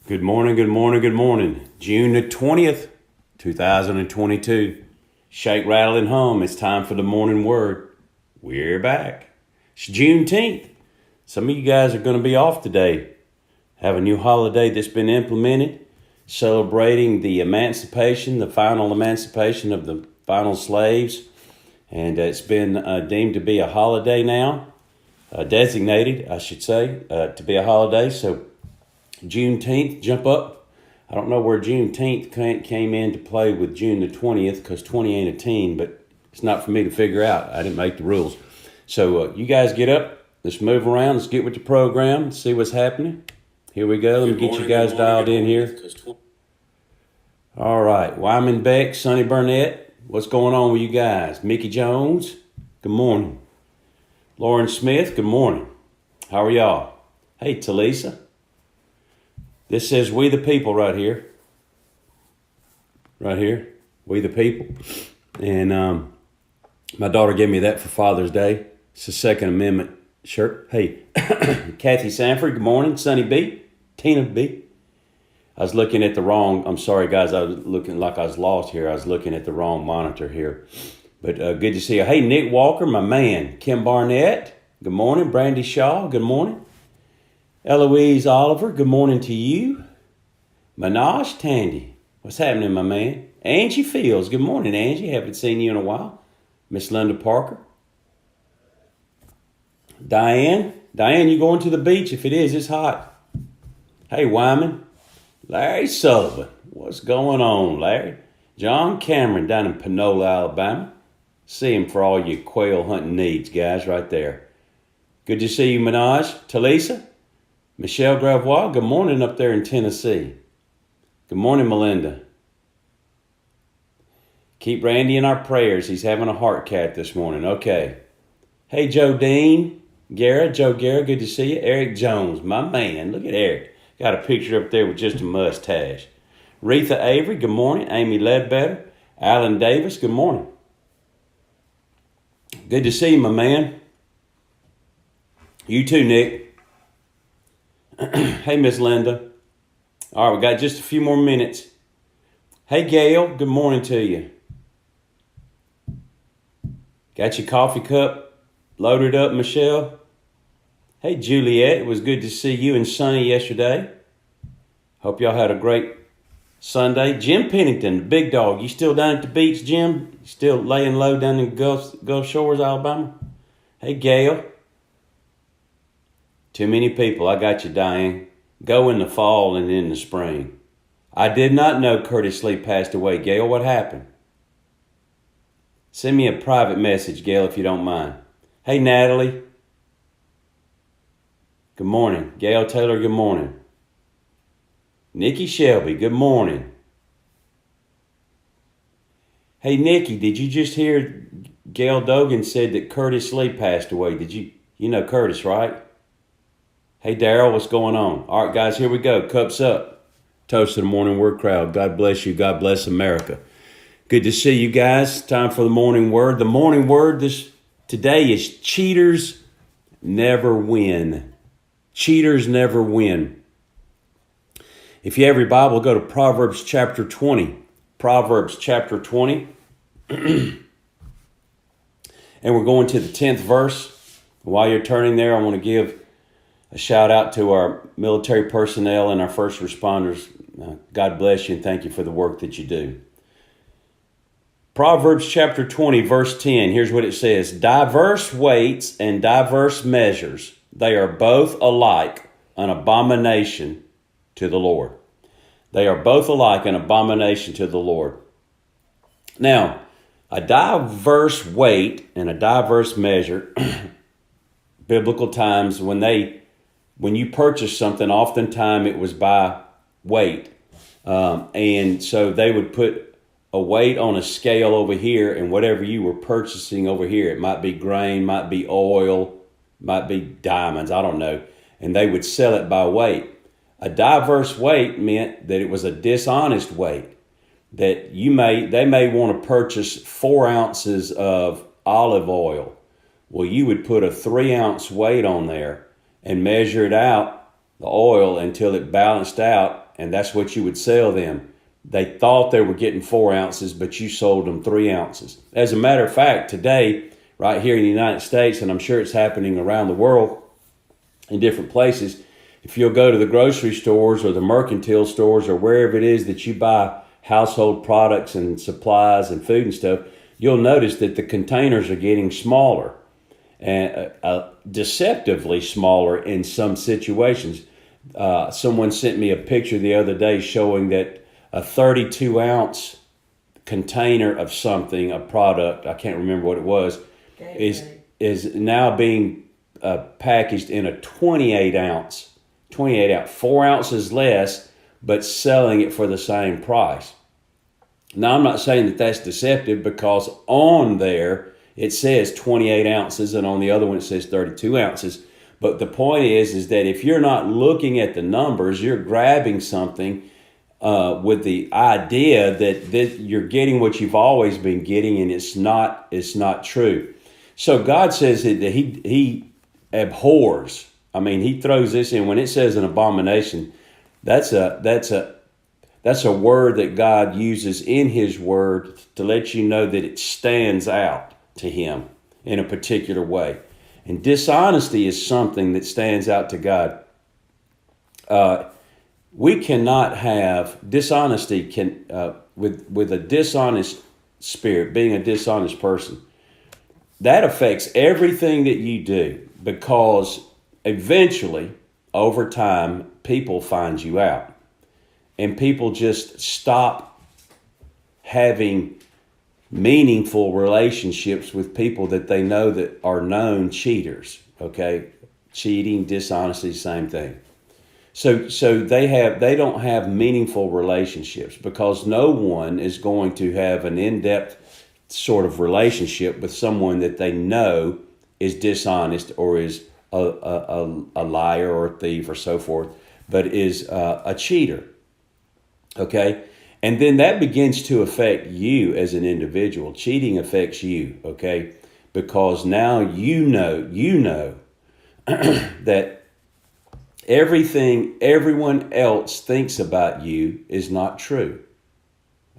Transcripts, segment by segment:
Good morning, good morning, good morning. June the 20th, 2022. Shake, rattle, and hum. It's time for the morning word. We're back. It's Juneteenth. Some of you guys are going to be off today. Have a new holiday that's been implemented, celebrating the emancipation, the final emancipation of the final slaves. And it's been deemed to be a holiday now, designated, I should say, to be a holiday. So Juneteenth, jump up. I don't know where Juneteenth came into play with June the 20th because 20 ain't a teen, but it's not for me to figure out. I didn't make the rules. So you guys get up. Let's move around. Let's get with the program. See what's happening. Here we go. Let me get you guys dialed in here. All right. Wyman Beck, Sonny Burnett. What's going on with you guys? Mickey Jones, good morning. Lauren Smith, good morning. How are y'all? Hey, Talisa. This says we the people right here. Right here. We the people. And my daughter gave me that for Father's Day. It's a Second Amendment shirt. Hey, Kathy Sanford, good morning. Sonny B. Tina B. I was looking at the wrong, I'm sorry guys, I was looking like I was lost here. I was looking at the wrong monitor here. But good to see you. Hey, Nick Walker, my man. Kim Barnett, good morning. Brandy Shaw, good morning. Eloise Oliver, good morning to you. Minaj Tandy, what's happening, my man? Angie Fields, good morning, Angie. Haven't seen you in a while. Miss Linda Parker. Diane, you going to the beach? If it is, it's hot. Hey, Wyman. Larry Sullivan, what's going on, Larry? John Cameron down in Panola, Alabama. See him for all your quail hunting needs, guys, right there. Good to see you, Minaj. Talisa. Michelle Gravois, good morning up there in Tennessee. Good morning, Melinda. Keep Randy in our prayers. He's having a heart cat this morning. Okay. Hey, Joe Dean. Joe Guerra, good to see you. Eric Jones, my man. Look at Eric. Got a picture up there with just a mustache. Retha Avery, good morning. Amy Ledbetter. Alan Davis, good morning. Good to see you, my man. You too, Nick. Hey, Miss Linda. All right, we got just a few more minutes. Hey, Gail, good morning to you. Got your coffee cup loaded up, Michelle? Hey, Juliet, it was good to see you and Sonny yesterday. Hope y'all had a great Sunday. Jim Pennington, the big dog, you still down at the beach, Jim? You still laying low down in Gulf Shores, Alabama? Hey, Gail. Too many people. I got you, Diane. Go in the fall and in the spring. I did not know Curtis Lee passed away. Gail, what happened? Send me a private message, Gail, if you don't mind. Hey, Natalie. Good morning. Gail Taylor, good morning. Nikki Shelby, good morning. Hey, Nikki, did you just hear Gail Dogan said that Curtis Lee passed away? You know Curtis, right? Hey, Daryl, what's going on? All right, guys, here we go. Cups up. Toast to the morning word crowd. God bless you. God bless America. Good to see you guys. Time for the morning word. The morning word today is cheaters never win. Cheaters never win. If you have your Bible, go to Proverbs chapter 20. Proverbs chapter 20. And we're going to the 10th verse. While you're turning there, I want to give a shout out to our military personnel and our first responders. God bless you and thank you for the work that you do. Proverbs chapter 20, verse 10. Here's what it says. Diverse weights and diverse measures, they are both alike an abomination to the Lord. They are both alike an abomination to the Lord. Now, a diverse weight and a diverse measure, biblical times, when you purchase something, oftentimes it was by weight. And so they would put a weight on a scale over here, and whatever you were purchasing over here, it might be grain, might be oil, might be diamonds, I don't know. And they would sell it by weight. A diverse weight meant that it was a dishonest weight. That they may want to purchase 4 ounces of olive oil. Well, you would put a 3-ounce weight on there and measure it out, the oil, until it balanced out and that's what you would sell them. They thought they were getting 4 ounces, but you sold them 3 ounces. As a matter of fact, today, right here in the United States, and I'm sure it's happening around the world in different places, if you'll go to the grocery stores or the mercantile stores or wherever it is that you buy household products and supplies and food and stuff, you'll notice that the containers are getting smaller, and deceptively smaller in some situations. Someone sent me a picture the other day showing that a 32-ounce container of something, a product, I can't remember what it was, is now being packaged in a 28 ounce, 4 ounces less, but selling it for the same price. Now, I'm not saying that that's deceptive, because on there it says 28 ounces and on the other one it says 32 ounces. But the point is that if you're not looking at the numbers, you're grabbing something with the idea that you're getting what you've always been getting, and it's not true. So God says that he abhors. I mean, he throws this in when it says an abomination. That's a word that God uses in his word to let you know that it stands out to him in a particular way. And dishonesty is something that stands out to God. We cannot have dishonesty with a dishonest spirit, being a dishonest person. That affects everything that you do, because eventually, over time, people find you out. And people just stop having meaningful relationships with people that they know that are known cheaters. Okay? Cheating, dishonesty, same thing. So they don't have meaningful relationships, because no one is going to have an in-depth sort of relationship with someone that they know is dishonest or is a liar or a thief or so forth, but is a cheater. Okay? And then that begins to affect you as an individual. Cheating affects you, okay? Because now you know that everything everyone else thinks about you is not true,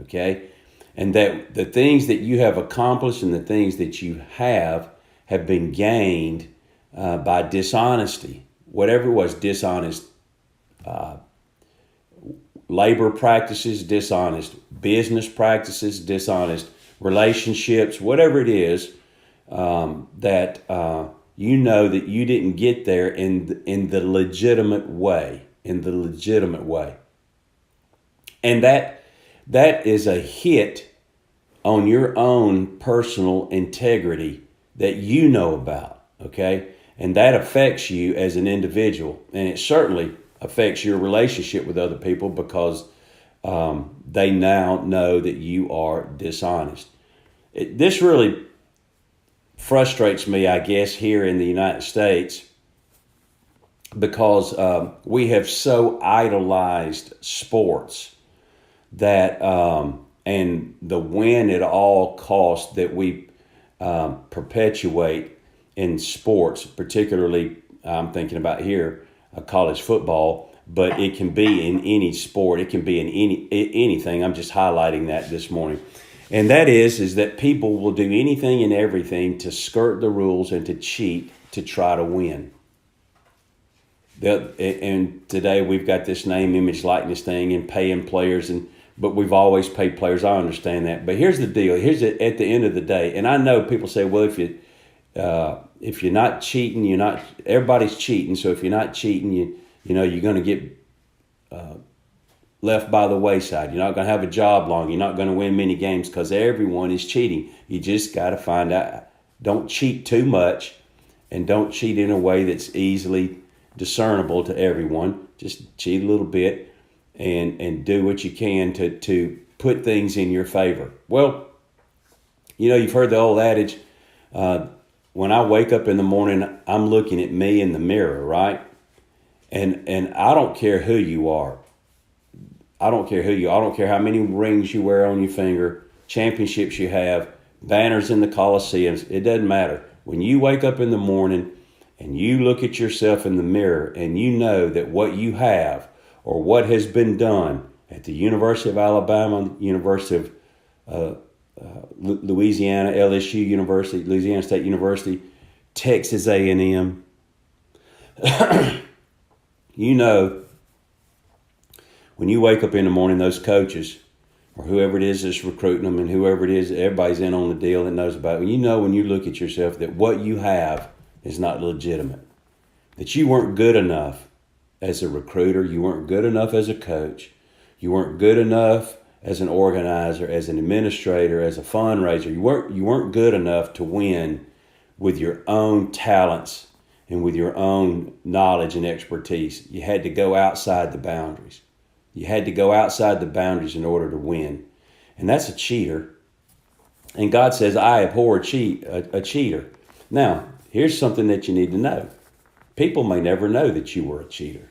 okay? And that the things that you have accomplished and the things that you have been gained by dishonesty. Whatever it was, dishonest labor practices, dishonest business practices, dishonest relationships, whatever it is, that you know that you didn't get there in the legitimate way, and that is a hit on your own personal integrity that you know about, okay? And that affects you as an individual, and it certainly affects your relationship with other people, because they now know that you are dishonest. This really frustrates me, I guess, here in the United States, because we have so idolized sports that and the win at all costs that we perpetuate in sports, particularly I'm thinking about here college football, but it can be in any sport. It can be in anything. I'm just highlighting that this morning. And that is that people will do anything and everything to skirt the rules and to cheat to try to win. And today we've got this name, image, likeness thing and paying players, but we've always paid players. I understand that. But here's the deal. At the end of the day, and I know people say, well, if you're not cheating, everybody's cheating. So if you're not cheating, you're going to get left by the wayside. You're not going to have a job long. You're not going to win many games, because everyone is cheating. You just got to find out. Don't cheat too much, and don't cheat in a way that's easily discernible to everyone. Just cheat a little bit and do what you can to put things in your favor. Well, you've heard the old adage, when I wake up in the morning, I'm looking at me in the mirror, right? And I don't care who you are. I don't care how many rings you wear on your finger, championships you have, banners in the Coliseums. It doesn't matter. When you wake up in the morning and you look at yourself in the mirror and you know that what you have or what has been done at the University of Alabama, University of Louisiana, LSU University, Louisiana State University, Texas A&M. You know, when you wake up in the morning, those coaches or whoever it is that's recruiting them and whoever it is, everybody's in on the deal that knows about it. You know, when you look at yourself, that what you have is not legitimate, that you weren't good enough as a recruiter, you weren't good enough as a coach, you weren't good enough as an organizer, as an administrator, as a fundraiser. You weren't good enough to win with your own talents and with your own knowledge and expertise. You had to go outside the boundaries. You had to go outside the boundaries in order to win. And that's a cheater. And God says, I abhor a cheater. Now, here's something that you need to know. People may never know that you were a cheater.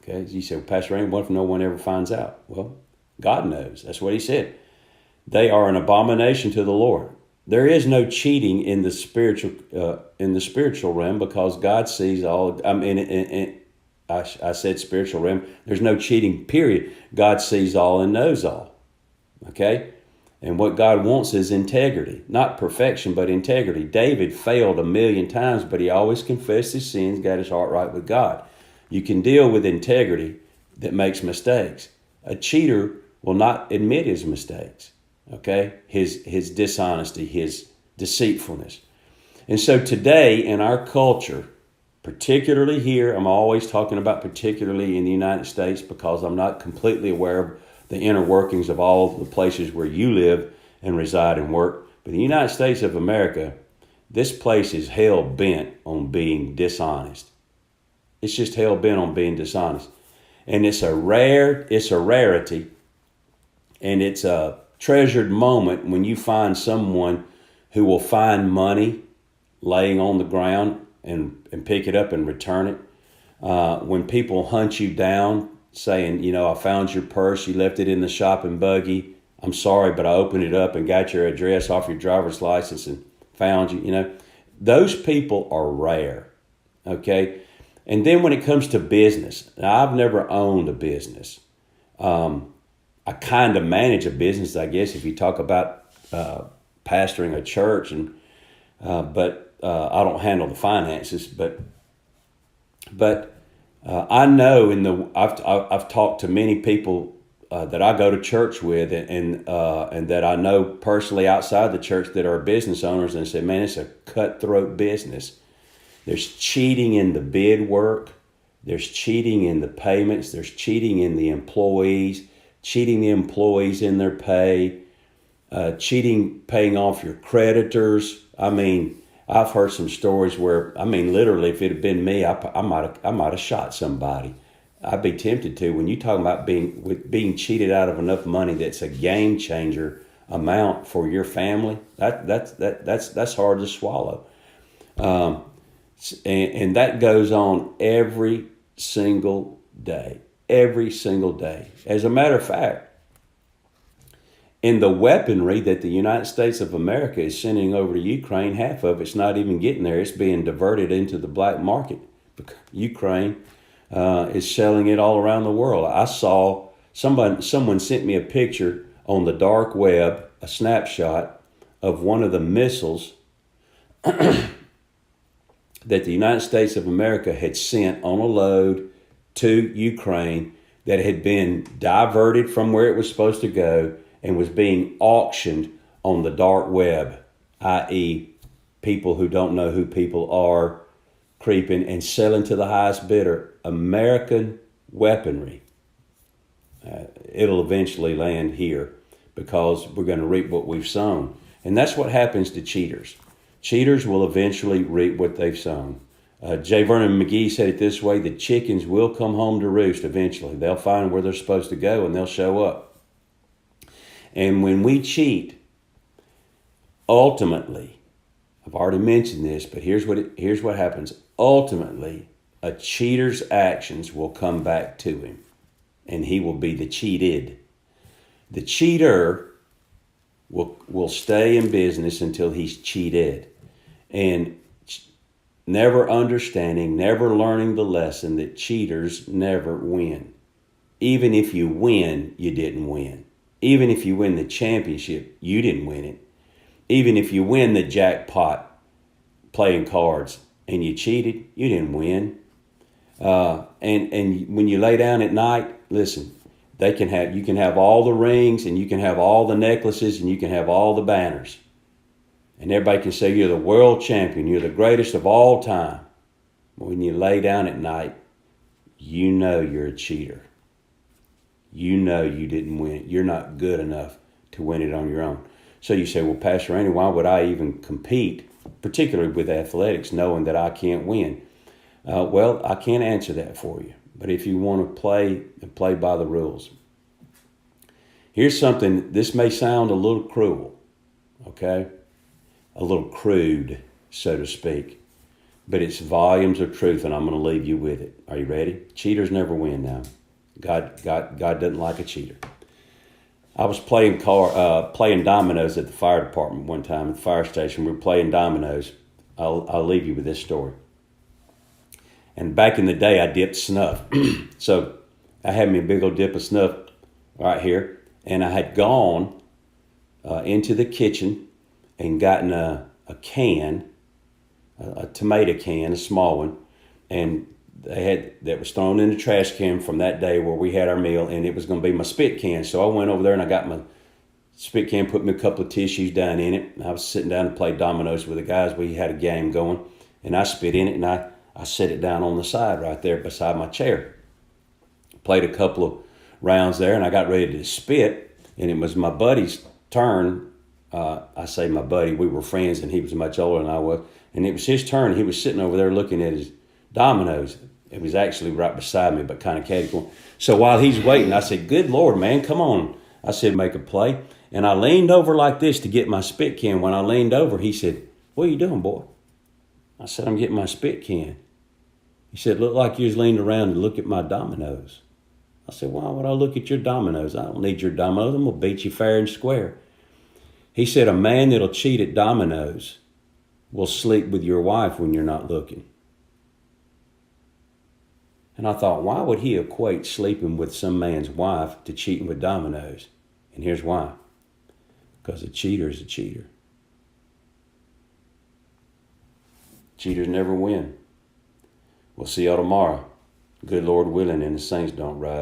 Okay, you say, well, Pastor Aaron, what if no one ever finds out? Well, God knows. That's what he said. They are an abomination to the Lord. There is no cheating in the spiritual realm, because God sees all. I said spiritual realm. There's no cheating, period. God sees all and knows all. Okay? And what God wants is integrity. Not perfection, but integrity. David failed 1,000,000 times, but he always confessed his sins, got his heart right with God. You can deal with integrity that makes mistakes. A cheater will not admit his mistakes. Okay? His dishonesty, his deceitfulness. And so today in our culture, particularly here, I'm always talking about particularly in the United States, because I'm not completely aware of the inner workings of all the places where you live and reside and work. But in the United States of America, this place is hell bent on being dishonest. It's just hell bent on being dishonest. And it's a rarity, and it's a treasured moment when you find someone who will find money laying on the ground and pick it up and return it. When people hunt you down saying, I found your purse, you left it in the shopping buggy. I'm sorry, but I opened it up and got your address off your driver's license and found you, Those people are rare, okay? And then when it comes to business, now I've never owned a business. I kind of manage a business, I guess, if you talk about pastoring a church, but I don't handle the finances. But I know I've talked to many people that I go to church with, and that I know personally outside the church that are business owners, and say, man, it's a cutthroat business. There's cheating in the bid work. There's cheating in the payments. There's cheating in the employees. Cheating the employees in their pay, cheating paying off your creditors. I mean, I've heard some stories where, literally, if it had been me, I might have shot somebody. I'd be tempted to. When you talk about being cheated out of enough money that's a game changer amount for your family, that's hard to swallow. And that goes on every single day. Every single day. As a matter of fact, in the weaponry that the United States of America is sending over to Ukraine, half of it's not even getting there. It's being diverted into the black market. Ukraine is selling it all around the world. I saw someone sent me a picture on the dark web, a snapshot of one of the missiles that the United States of America had sent on a load to Ukraine, that had been diverted from where it was supposed to go and was being auctioned on the dark web, i.e. people who don't know who people are creeping and selling to the highest bidder American weaponry. It'll eventually land here, because we're going to reap what we've sown. And that's what happens to cheaters. Cheaters will eventually reap what they've sown. J. Vernon McGee said it this way: the chickens will come home to roost eventually. They'll find where they're supposed to go, and they'll show up. And when we cheat, ultimately, I've already mentioned this, but here's what happens. Ultimately, a cheater's actions will come back to him, and he will be the cheated. The cheater will stay in business until he's cheated. And never understanding, never learning the lesson that cheaters never win. Even if you win, you didn't win. Even if you win the championship, you didn't win it. Even if you win the jackpot playing cards and you cheated, you didn't win. And when you lay down at night, listen, you can have all the rings and you can have all the necklaces and you can have all the banners. And everybody can say you're the world champion, you're the greatest of all time. But when you lay down at night, you know you're a cheater. You know you didn't win it. You're not good enough to win it on your own. So you say, well, Pastor Randy, why would I even compete, particularly with athletics, knowing that I can't win? Well, I can't answer that for you. But if you want to play by the rules. Here's something, this may sound a little cruel, okay? A little crude, so to speak. But it's volumes of truth, and I'm going to leave you with it. Are you ready? Cheaters never win now. God doesn't like a cheater. I was playing dominoes at the fire department one time at the fire station. We were playing dominoes. I'll leave you with this story. And back in the day, I dipped snuff. So I had me a big old dip of snuff right here. And I had gone into the kitchen and gotten a can, a tomato can, a small one. And that was thrown in the trash can from that day where we had our meal. And it was going to be my spit can. So I went over there and I got my spit can, put me a couple of tissues down in it. And I was sitting down to play dominoes with the guys. We had a game going. And I spit in it and I set it down on the side right there beside my chair. Played a couple of rounds there and I got ready to spit, and it was my buddy's turn. I say my buddy, we were friends and he was much older than I was, and it was his turn. He was sitting over there looking at his dominoes. It was actually right beside me, but kind of catty. So while he's waiting, I said, good Lord, man, come on. I said, make a play. And I leaned over like this to get my spit can. When I leaned over, he said, what are you doing, boy? I said, I'm getting my spit can. He said, look like you was leaning around to look at my dominoes. I said, why would I look at your dominoes? I don't need your dominoes. I'm going to beat you fair and square. He said, a man that'll cheat at dominoes will sleep with your wife when you're not looking. And I thought, why would he equate sleeping with some man's wife to cheating with dominoes? And here's why. Because a cheater is a cheater. Cheaters never win. We'll see y'all tomorrow. Good Lord willing, and the saints don't rise.